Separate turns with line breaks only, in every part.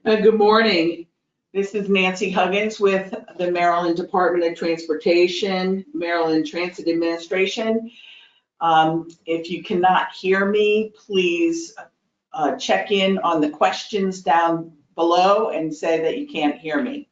Good morning. This is Nancy Huggins with the Maryland Department of Transportation, Maryland Transit Administration. If you cannot hear me, please check in on the questions down below and say that you can't hear me.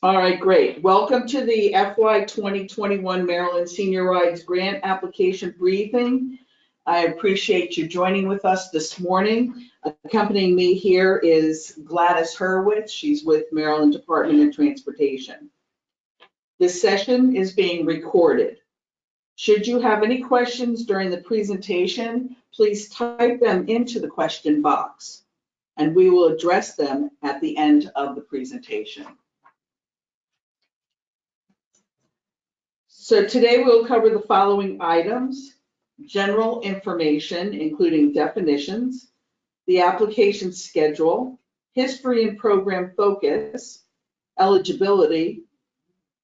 All right, great. Welcome to the FY 2021 Maryland Senior Rides Grant Application Briefing. I appreciate you joining with us this morning. Accompanying me here is Gladys Hurwitz. She's with Maryland Department of Transportation. This session is being recorded. Should you have any questions during the presentation, please type them into the question box, and we will address them at the end of the presentation. So today we'll cover the following items: general information, including definitions, the application schedule, history and program focus, eligibility,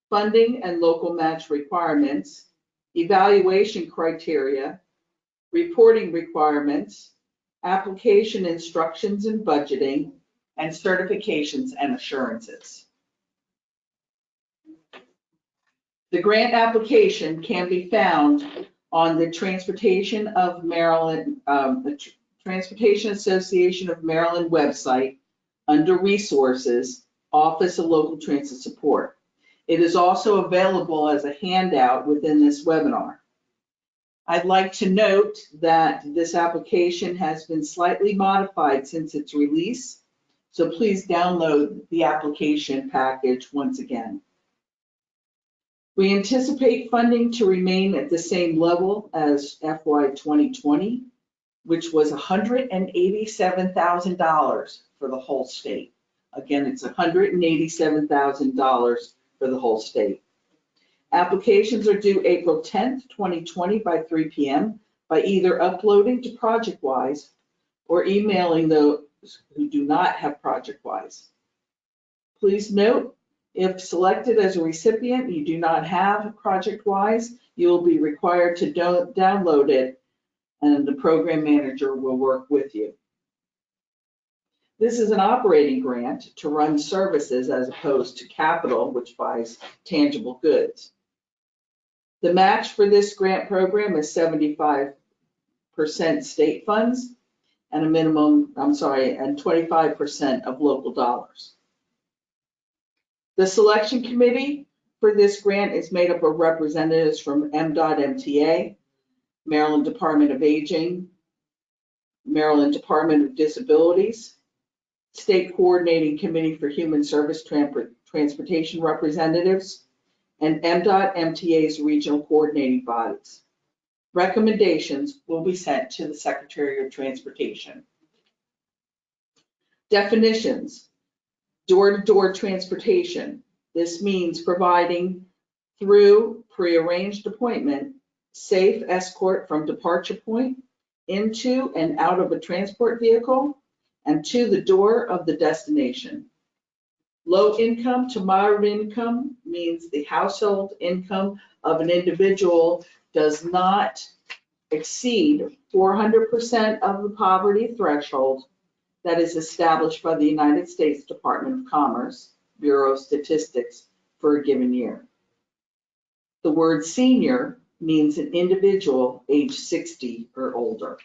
funding and local match requirements, evaluation criteria, reporting requirements, application instructions and budgeting, and certifications and assurances. The grant application can be found on the Transportation of Maryland, the Transportation Association of Maryland website under Resources, Office of Local Transit Support. It is also available as a handout within this webinar. I'd like to note that this application has been slightly modified since its release, so please download the application package once again. We anticipate funding to remain at the same level as FY 2020, which was $187,000 for the whole state. Again, it's $187,000 for the whole state. Applications are due April 10th, 2020 by 3 p.m. by either uploading to ProjectWise or emailing those who do not have ProjectWise. Please note, if selected as a recipient, you do not have ProjectWise, you will be required to download it, and the program manager will work with you. This is an operating grant to run services as opposed to capital, which buys tangible goods. The match for this grant program is 75% state funds and and 25% of local dollars. The selection committee for this grant is made up of representatives from MDOT-MTA, Maryland Department of Aging, Maryland Department of Disabilities, State Coordinating Committee for Human Service Transportation representatives, and MDOT-MTA's regional coordinating bodies. Recommendations will be sent to the Secretary of Transportation. Definitions. Door-to-door transportation. This means providing, through prearranged appointment, safe escort from departure point into and out of a transport vehicle and to the door of the destination. Low income to moderate income means the household income of an individual does not exceed 400% of the poverty threshold that is established by the United States Department of Commerce, Bureau of Statistics, for a given year. The word senior means an individual age 60 or older.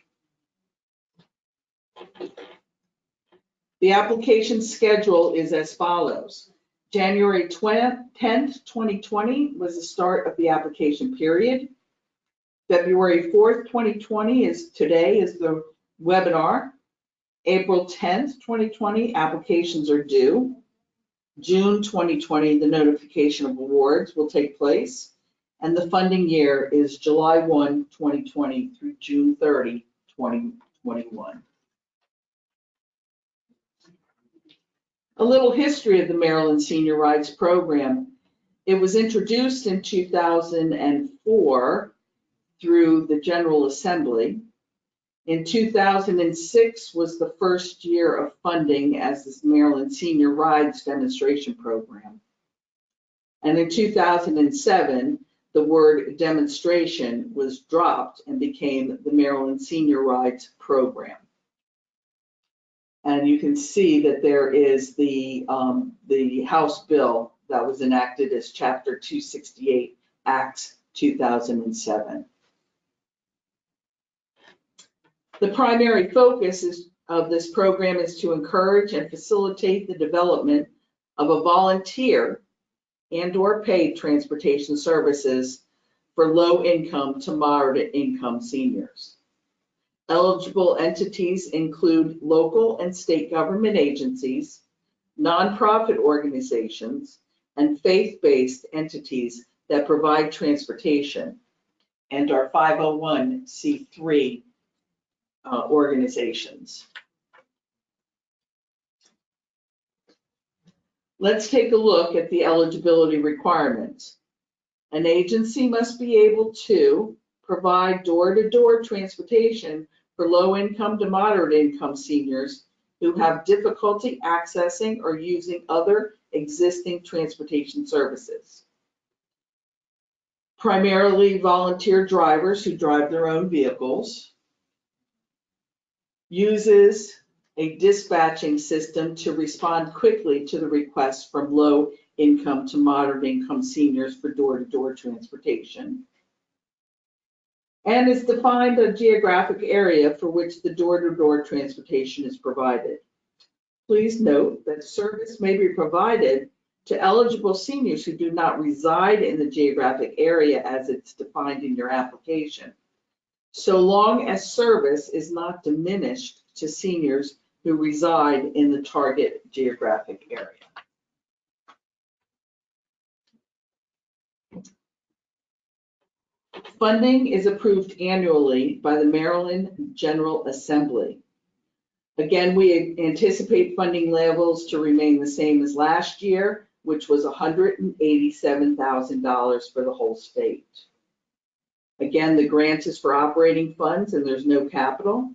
The application schedule is as follows. January 10th, 2020 was the start of the application period. February 4th, 2020 is today is the webinar. April 10th, 2020, applications are due. June 2020, the notification of awards will take place. And the funding year is July 1, 2020 through June 30, 2021. A little history of the Maryland Senior Rides Program. It was introduced in 2004 through the General Assembly. In 2006 was the first year of funding as this Maryland Senior Rides Demonstration Program. And in 2007, the word demonstration was dropped and became the Maryland Senior Rides Program. And you can see that there is the House bill that was enacted as Chapter 268, Acts 2007. The primary focus of this program is to encourage and facilitate the development of a volunteer and/or paid transportation services for low-income to moderate-income seniors. Eligible entities include local and state government agencies, nonprofit organizations, and faith-based entities that provide transportation, and are 501c3 organizations. Let's take a look at the eligibility requirements. An agency must be able to provide door-to-door transportation for low-income to moderate-income seniors who have difficulty accessing or using other existing transportation services. Primarily volunteer drivers who drive their own vehicles. Uses a dispatching system to respond quickly to the requests from low-income to moderate-income seniors for door-to-door transportation. And is defined a geographic area for which the door-to-door transportation is provided. Please note that service may be provided to eligible seniors who do not reside in the geographic area as it's defined in your application, so long as service is not diminished to seniors who reside in the target geographic area. Funding is approved annually by the Maryland General Assembly. Again, we anticipate funding levels to remain the same as last year, which was $187,000 for the whole state. Again, the grant is for operating funds and there's no capital.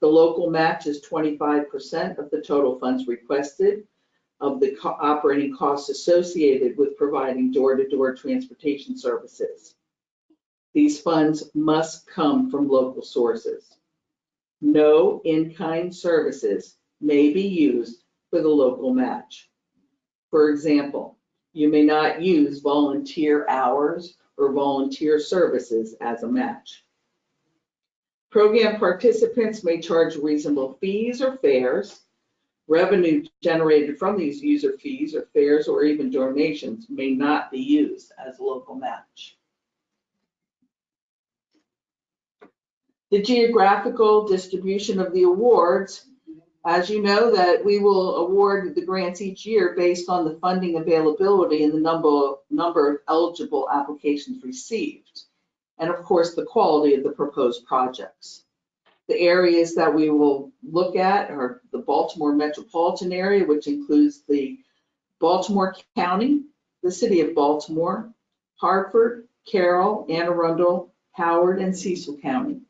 The local match is 25% of the total funds requested of the operating costs associated with providing door-to-door transportation services. These funds must come from local sources. No in-kind services may be used for the local match. For example, you may not use volunteer hours or volunteer services as a match. Program participants may charge reasonable fees or fares. Revenue generated from these user fees or fares or even donations may not be used as a local match. The geographical distribution of the awards, as you know, that we will award the grants each year based on the funding availability and the number of eligible applications received, and of course the quality of the proposed projects. The areas that we will look at are the Baltimore metropolitan area, which includes the Baltimore County, the City of Baltimore, Hartford, Carroll, Anne Arundel, Howard, and Cecil County.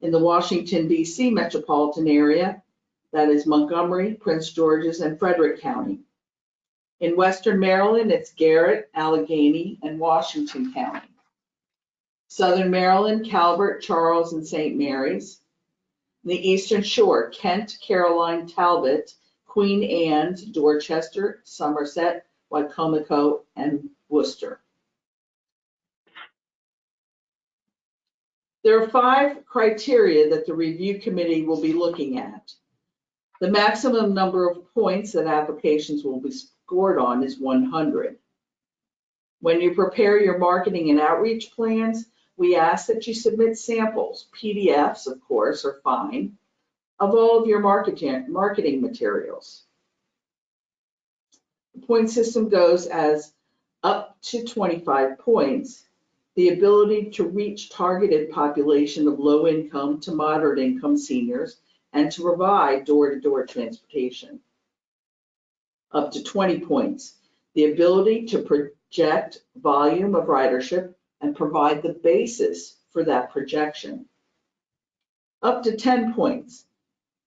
In the Washington, D.C. metropolitan area, that is Montgomery, Prince George's, and Frederick County. In Western Maryland, it's Garrett, Allegheny, and Washington County. Southern Maryland, Calvert, Charles, and St. Mary's. In the Eastern Shore, Kent, Caroline, Talbot, Queen Anne's, Dorchester, Somerset, Wicomico, and Worcester. There are 5 criteria that the review committee will be looking at. The maximum number of points that applications will be scored on is 100. When you prepare your marketing and outreach plans, we ask that you submit samples. PDFs, of course, are fine, of all of your marketing materials. The point system goes as up to 25 points. The ability to reach targeted population of low income to moderate income seniors and to provide door-to-door transportation. Up to 20 points. The ability to project volume of ridership and provide the basis for that projection. Up to 10 points.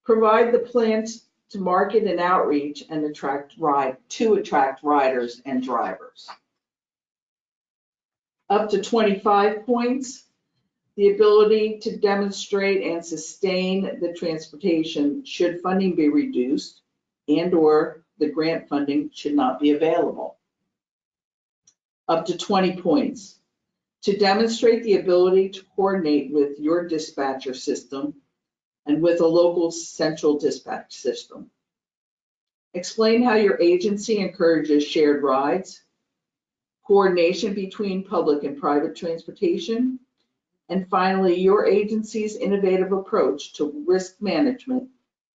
Provide the plans to market and outreach and attract riders and drivers. Up to 25 points, the ability to demonstrate and sustain the transportation should funding be reduced and/or the grant funding should not be available. Up to 20 points, to demonstrate the ability to coordinate with your dispatcher system and with a local central dispatch system. Explain how your agency encourages shared rides, coordination between public and private transportation, and finally, your agency's innovative approach to risk management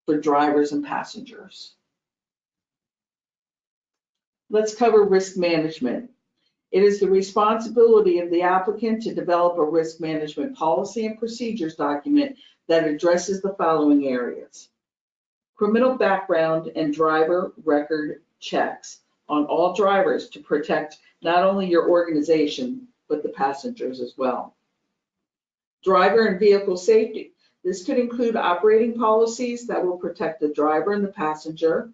for drivers and passengers. Let's cover risk management. It is the responsibility of the applicant to develop a risk management policy and procedures document that addresses the following areas: criminal background and driver record checks on all drivers to protect not only your organization, but the passengers as well. Driver and vehicle safety. This could include operating policies that will protect the driver and the passenger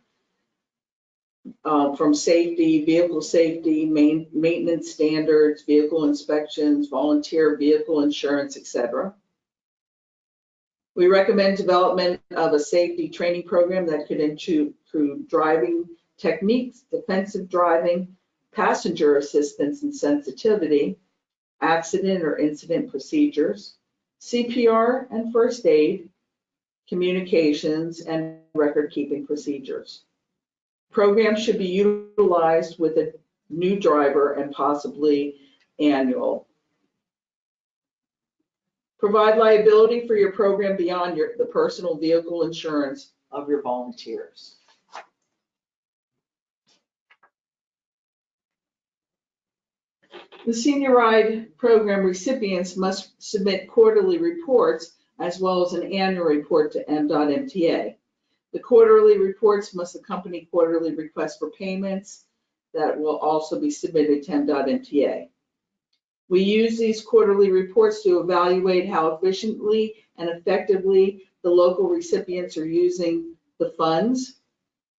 from safety, vehicle safety, maintenance standards, vehicle inspections, volunteer vehicle insurance, etc. We recommend development of a safety training program that could include driving techniques, defensive driving, passenger assistance and sensitivity, accident or incident procedures, CPR and first aid, communications, and record-keeping procedures. Programs should be utilized with a new driver and possibly annual. Provide liability for your program beyond the personal vehicle insurance of your volunteers. The Senior Ride Program recipients must submit quarterly reports as well as an annual report to MDOT-MTA. The quarterly reports must accompany quarterly requests for payments that will also be submitted to MDOT-MTA. We use these quarterly reports to evaluate how efficiently and effectively the local recipients are using the funds.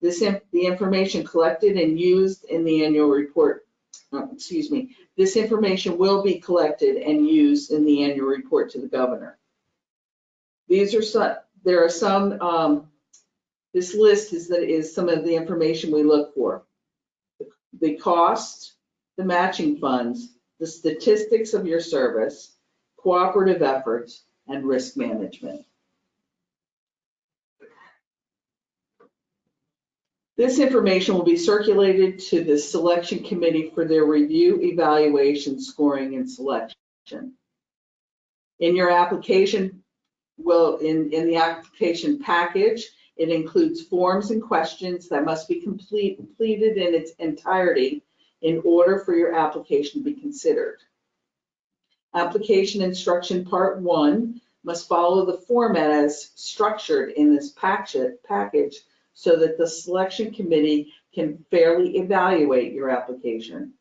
The information collected and used in the annual report, this information will be collected and used in the annual report to the governor. These are some, there are some, this list is some of the information we look for. The cost, the matching funds, the statistics of your service, cooperative efforts, and risk management. This information will be circulated to the selection committee for their review, evaluation, scoring, and selection. In your application, in the application package, it includes forms and questions that must be completed in its entirety in order for your application to be considered. Application instruction part 1 must follow the format as structured in this package so that the selection committee can fairly evaluate your application.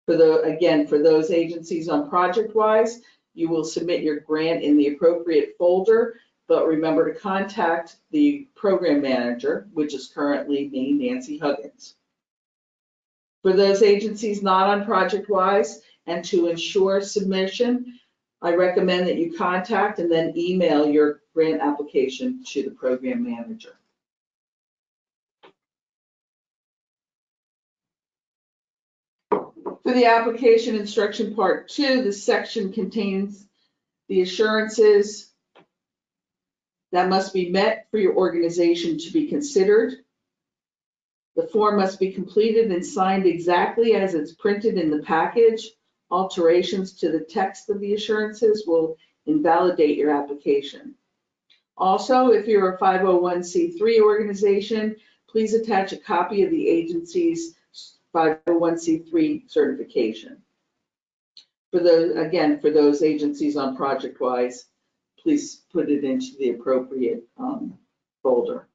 For those agencies on ProjectWise, you will submit your grant in the appropriate folder, but remember to contact the program manager, which is currently me, Nancy Huggins. For those agencies not on ProjectWise, and to ensure submission, I recommend that you contact and then email your grant application to the program manager. For the application instruction part 2, this section contains the assurances that must be met for your organization to be considered. The form must be completed and signed exactly as it's printed in the package. Alterations to the text of the assurances will invalidate your application. Also, if you're a 501c3 organization, please attach a copy of the agency's 501c3 certification. For those agencies on ProjectWise, please put it into the appropriate folder.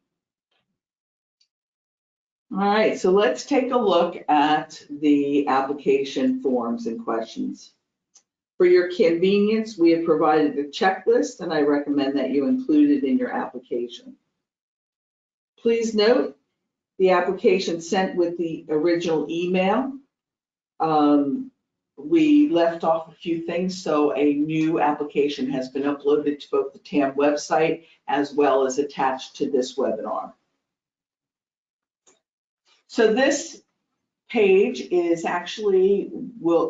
All right, so let's take a look at the application forms and questions. For your convenience, we have provided a checklist, and I recommend that you include it in your application. Please note the application sent with the original email we left off a few things, so a new application has been uploaded to both the TAM website as well as attached to this webinar. So this page is actually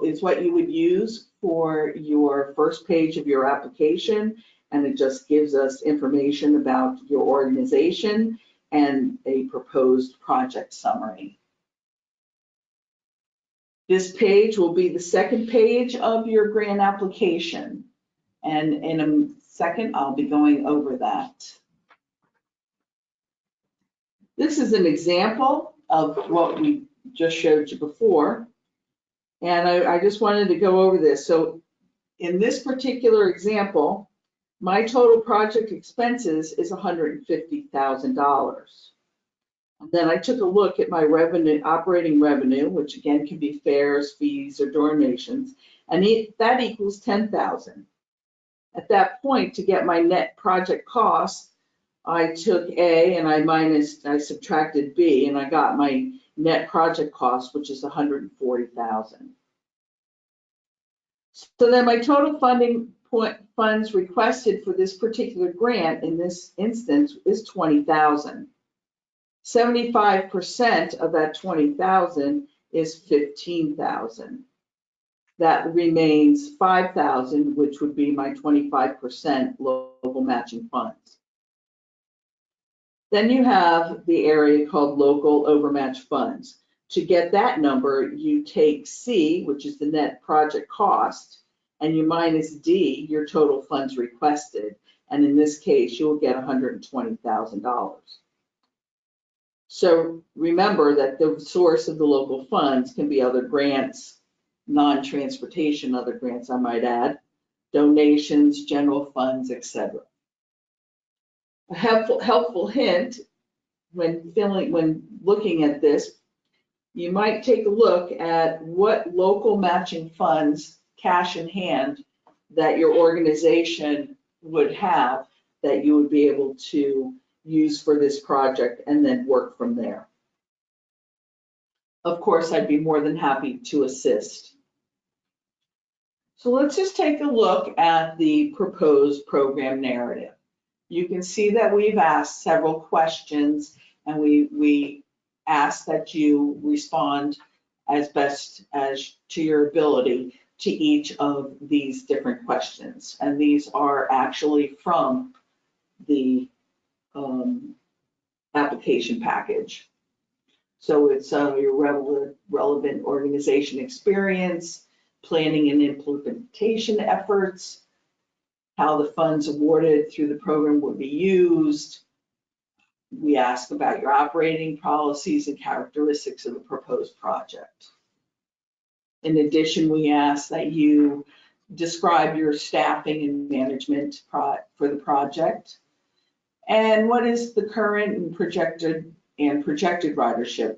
is what you would use for your first page of your application, and it just gives us information about your organization and a proposed project summary. This page will be the second page of your grant application, and in a second I'll be going over that. This is an example of what we just showed you before, and I just wanted to go over this. So in this particular example, my total project expenses is $150,000. Then I took a look at my revenue, operating revenue, which again can be fares, fees, or donations, and that equals $10,000. At that point, to get my net project cost, I took A and I subtracted B, and I got my net project cost, which is $140,000. So then my total funds requested for this particular grant in this instance is $20,000. 75% of that $20,000 is $15,000. That remains $5,000, which would be my 25% local matching funds. Then you have the area called local overmatch funds. To get that number, you take C, which is the net project cost, and you minus D, your total funds requested. And in this case, you'll get $120,000. So remember that the source of the local funds can be other grants, non-transportation other grants, I might add, donations, general funds, etc. A helpful hint when looking at this, you might take a look at what local matching funds, cash in hand, that your organization would have that you would be able to use for this project and then work from there. Of course, I'd be more than happy to assist. So let's just take a look at the proposed program narrative. You can see that we've asked several questions, and we ask that you respond as best as to your ability to each of these different questions. And these are actually from the application package. So it's your relevant organization experience, planning and implementation efforts, how the funds awarded through the program would be used. We ask about your operating policies and characteristics of the proposed project. In addition, we ask that you describe your staffing and management for the project. And what is the current and projected ridership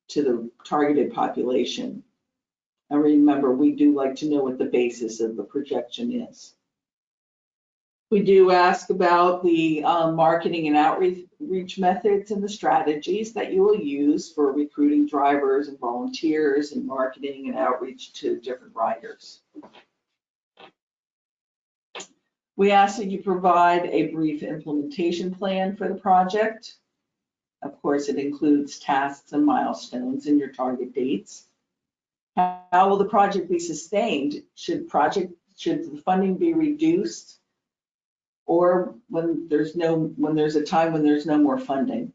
to the targeted population? And remember, we do like to know what the basis of the projection is. We do ask about the marketing and outreach methods and the strategies that you will use for recruiting drivers and volunteers and marketing and outreach to different riders. We ask that you provide a brief implementation plan for the project. Of course, it includes tasks and milestones and your target dates. How will the project be sustained? Should the funding be reduced, or when there's a time when there's no more funding?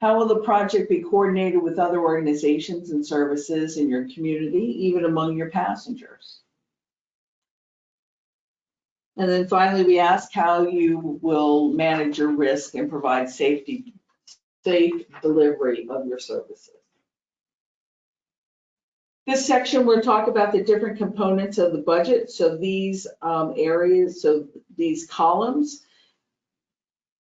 How will the project be coordinated with other organizations and services in your community, even among your passengers? And then finally, we ask how you will manage your risk and provide safe delivery of your services. This section, we'll talk about the different components of the budget. So these these columns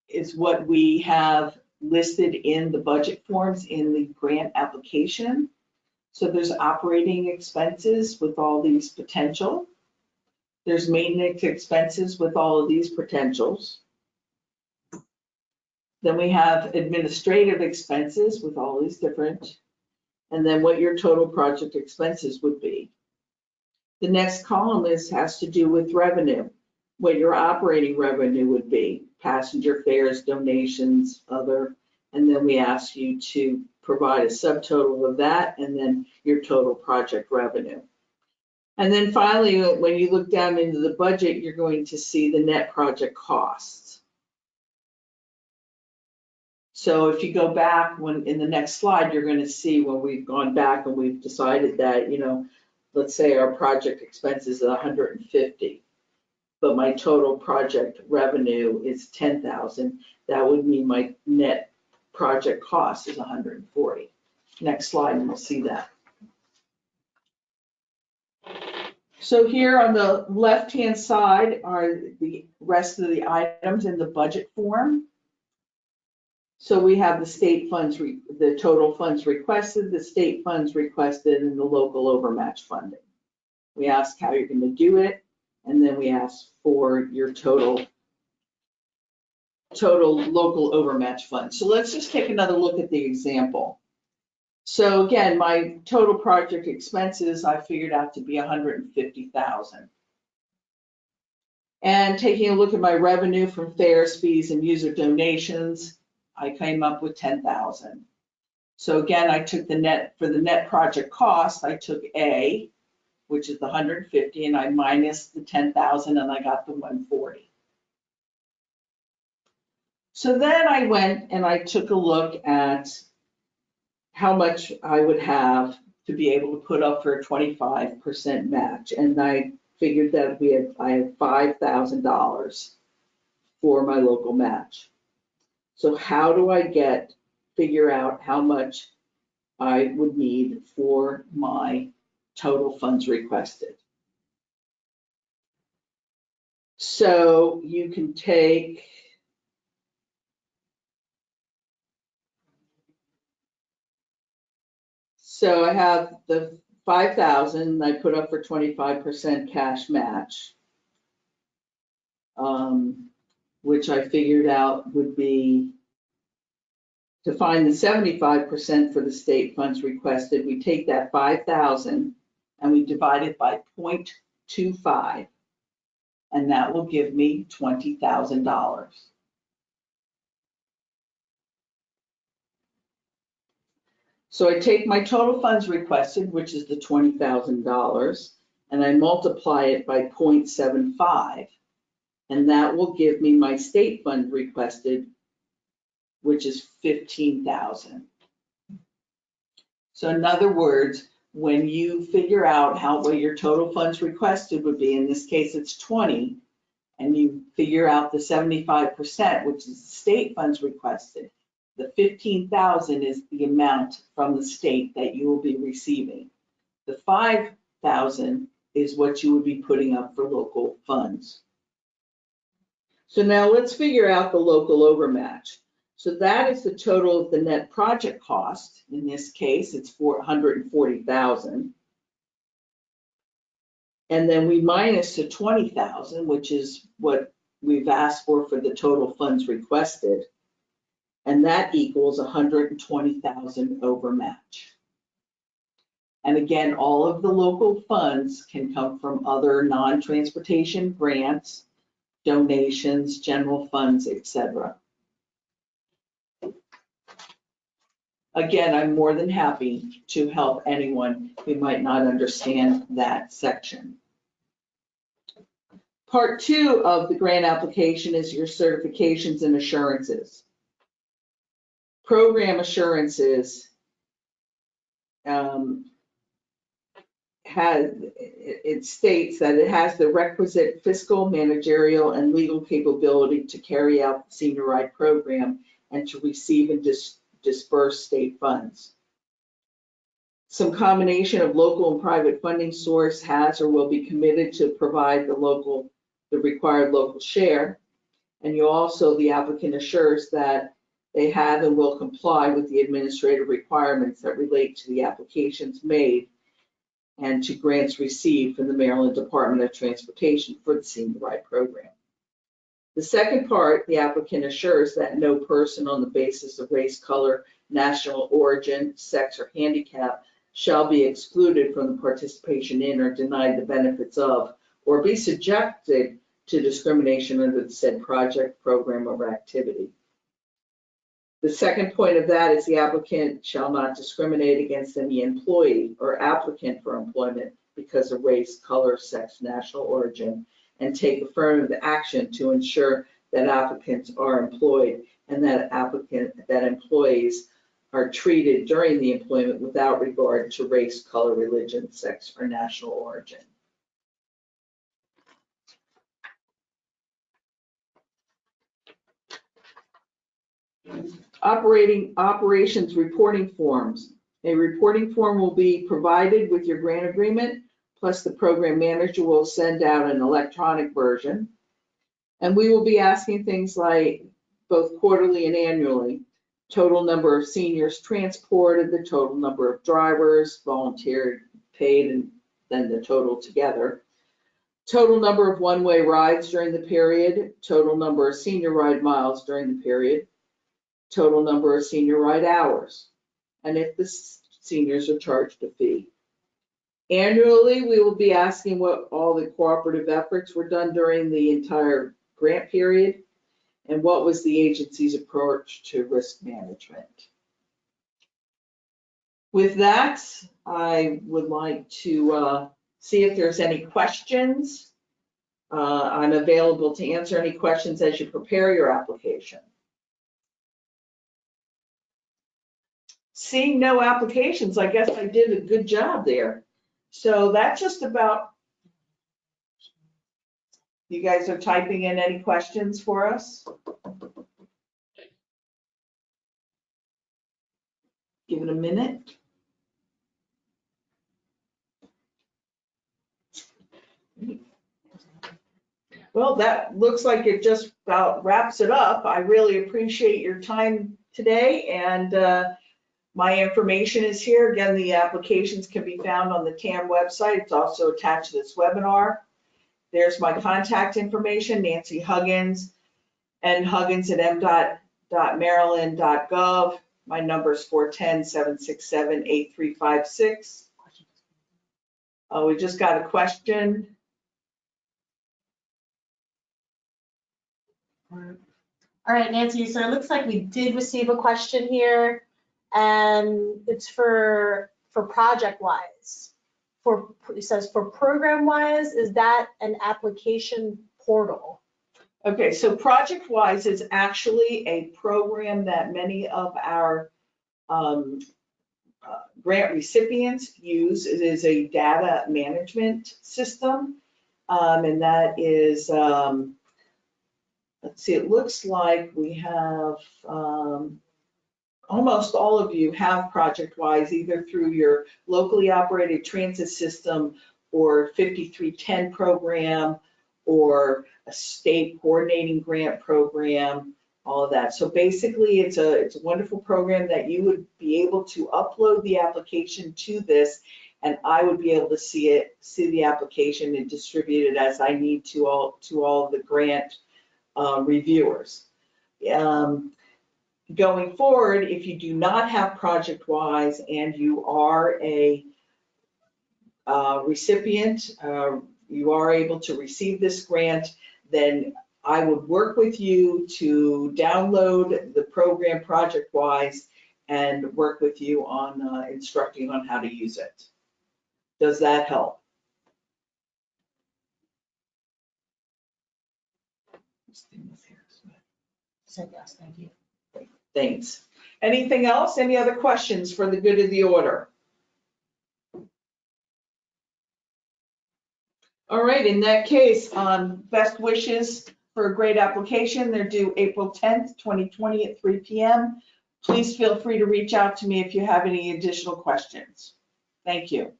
is what we have listed in the budget forms in the grant application. So there's operating expenses with all these potential. There's maintenance expenses with all of these potentials. Then we have administrative expenses with all these different. and then what your total project expenses would be. The next column has to do with revenue, what your operating revenue would be, passenger fares, donations, other, and then we ask you to provide a subtotal of that, and then your total project revenue. And then finally, when you look down into the budget, you're going to see the net project costs. So if you go back in the next slide, you're going to see when we've gone back and we've decided that, let's say our project expenses are 150, but my total project revenue is 10,000. That would mean my net project cost is 140. Next slide, and we'll see that. So here on the left-hand side are the rest of the items in the budget form. So we have the state funds, the total funds requested, the state funds requested, and the local overmatch funding. We ask how you're going to do it, and then we ask for your total local overmatch fund. So let's just take another look at the example. So again, my total project expenses I figured out to be $150,000. And taking a look at my revenue from fares, fees, and user donations, I came up with 10,000. So again, I took the net, for the net project cost, I took A, which is the 150, and I minus the 10,000, and I got the 140. So then I went and I took a look at how much I would have to be able to put up for a 25% match. And I figured that I had $5,000 for my local match. So how do I figure out how much I would need for my total funds requested? So you can take, so I have the 5,000 I put up for 25% cash match, which I figured out would be, to find the 75% for the state funds requested, we take that 5,000 and we divide it by 0.25, and that will give me $20,000. So I take my total funds requested, which is the $20,000, and I multiply it by 0.75, and that will give me my state fund requested, which is 15,000. So in other words, when you figure out what your total funds requested would be, in this case it's 20, and you figure out the 75%, which is the state funds requested, the 15,000 is the amount from the state that you will be receiving. The 5,000 is what you would be putting up for local funds. So now let's figure out the local overmatch. So that is the total of the net project cost. In this case, it's $140,000. And then we minus the 20,000, which is what we've asked for the total funds requested. And that equals 120,000 overmatch. And again, all of the local funds can come from other non-transportation grants, donations, general funds, etc. Again, I'm more than happy to help anyone who might not understand that section. Part 2 of the grant application is your certifications and assurances. Program assurances it states that it has the requisite fiscal, managerial, and legal capability to carry out the Senior Ride program and to receive and disperse state funds. Some combination of local and private funding source has or will be committed to provide the required local share. And the applicant assures that they have and will comply with the administrative requirements that relate to the applications made and to grants received from the Maryland Department of Transportation for the Senior Ride program. The second part, the applicant assures that no person on the basis of race, color, national origin, sex, or handicap shall be excluded from the participation in or denied the benefits of, or be subjected to discrimination under the said project, program, or activity. The second point of that is the applicant shall not discriminate against any employee or applicant for employment because of race, color, sex, national origin, and take affirmative action to ensure that applicants are employed and that employees are treated during the employment without regard to race, color, religion, sex, or national origin. Operations reporting forms. A reporting form will be provided with your grant agreement, plus the program manager will send out an electronic version. And we will be asking things like both quarterly and annually, total number of seniors transported, the total number of drivers, volunteered, paid, and then the total together. Total number of one-way rides during the period, total number of senior ride miles during the period, total number of senior ride hours, and if the seniors are charged a fee. Annually, we will be asking what all the cooperative efforts were done during the entire grant period and what was the agency's approach to risk management. With that, I would like to see if there's any questions. I'm available to answer any questions as you prepare your application. Seeing no applications, I guess I did a good job there. So that's just about, you guys are typing in any questions for us? Give it a minute. Well, that looks like it just about wraps it up. I really appreciate your time today, and my information is here. Again, the applications can be found on the TAM website. It's also attached to this webinar. There's my contact information, Nancy Huggins, nhuggins@mdot.maryland.gov. My number is 410-767-8356. We just got a question.
All right, Nancy, so it looks like we did receive a question here, and it's for project-wise. It says for program-wise, is that an application portal?
Okay, so ProjectWise is actually a program that many of our grant recipients use. It is a data management system, and that is, let's see, it looks like we have, almost all of you have ProjectWise either through your locally operated transit system or 5310 program or a state coordinating grant program, all of that. So basically it's a wonderful program that you would be able to upload the application to this, and I would be able to see the application and distribute it as I need to all of the grant reviewers. Going forward, if you do not have ProjectWise and you are a recipient, you are able to receive this grant, then I would work with you to download the program ProjectWise and work with you on instructing on how to use it. Does that help?
So yes, thank you.
Thanks. Anything else? Any other questions for the good of the order? All right, in that case, best wishes for a great application. They're due April 10th, 2020 at 3 p.m. Please feel free to reach out to me if you have any additional questions. Thank you.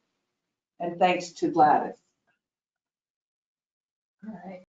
And thanks to Gladys.
All right.